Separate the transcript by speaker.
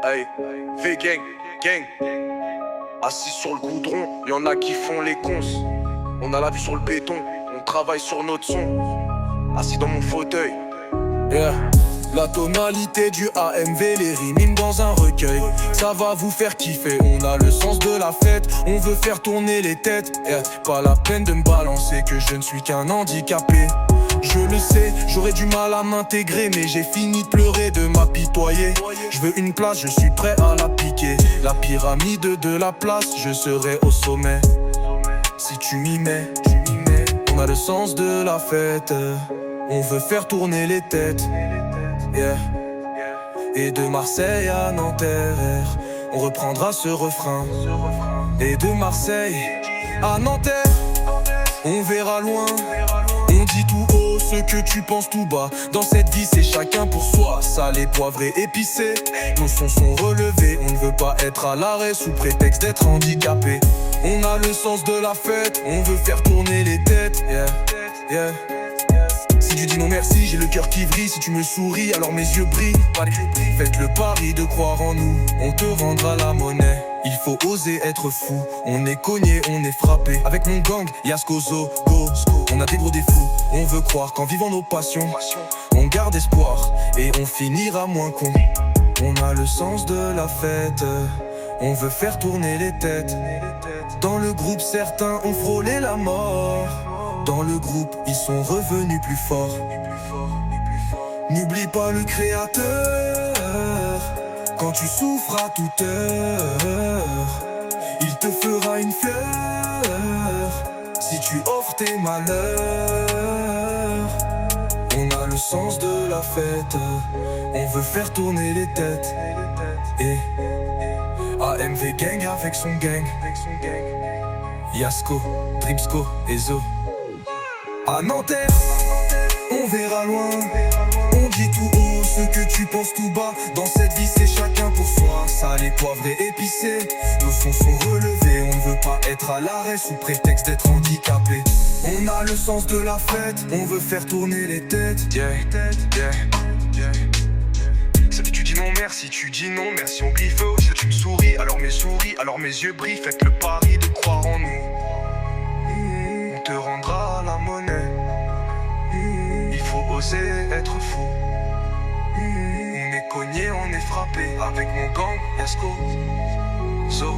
Speaker 1: Hey, V-Gang, gang. Assis sur le goudron, y'en a qui font les cons. On a la vue sur le béton, on travaille sur notre son. Assis dans mon fauteuil.
Speaker 2: Yeah. La tonalité du AMV, les rimes dans un recueil. Ça va vous faire kiffer, on a le sens de la fête. On veut faire tourner les têtes, yeah. Pas la peine de me balancer que je ne suis qu'un handicapé. Je le sais, j'aurais du mal à m'intégrer, mais j'ai fini de pleurer, de m'apitoyer. Je veux une place, je suis prêt à la piquer. La pyramide de la place, je serai au sommet. Si tu m'y mets, on a le sens de la fête. On veut faire tourner les têtes, yeah. Et de Marseille à Nanterre, on reprendra ce refrain. Et de Marseille à Nanterre, on verra loin. On dit tout haut ce que tu penses tout bas. Dans cette vie c'est chacun pour soi. Salé, poivré, épicé. Nos sons sont relevés. On ne veut pas être à l'arrêt sous prétexte d'être handicapé. On a le sens de la fête. On veut faire tourner les têtes, yeah, yeah. Si tu dis non merci, j'ai le cœur qui vrille. Si tu me souris, alors mes yeux brillent. Faites le pari de croire en nous. On te rendra la monnaie. Il faut oser être fou. On est cogné, on est frappé. Avec mon gang, Yasko, Zo, Go. On a des gros défauts. On veut croire qu'en vivant nos passions, on garde espoir et on finira moins con. On a le sens de la fête. On veut faire tourner les têtes. Dans le groupe, certains ont frôlé la mort. Dans le groupe, ils sont revenus plus forts. N'oublie pas le créateur. Quand tu souffres à toute heure, il te fera une fleur. Si tu offres tes malheurs, on a le sens de la fête. On veut faire tourner les têtes. Et AMV Gang avec son gang. Yasko, Dreamsko et Zo. À Nanterre, on verra loin. On dit tout haut ce que tu penses tout bas. Dans cette vie c'est chacun pour soi. Salé, poivré, épicé. Nos sons sont relevés. On ne veut pas être à l'arrêt sous prétexte d'être handicapé. On a le sens de la fête. On veut faire tourner les têtes,
Speaker 1: Yeah, yeah, yeah. Ça dit tu dis non merci, tu dis non merci. On griffe aussi, tu me souris, alors mes yeux brillent. Faites le pari de croire en nous. On te rendra la monnaie. Il faut oser être fou. On est cogné, on est frappé. Avec mon gang, Yasko, Zo.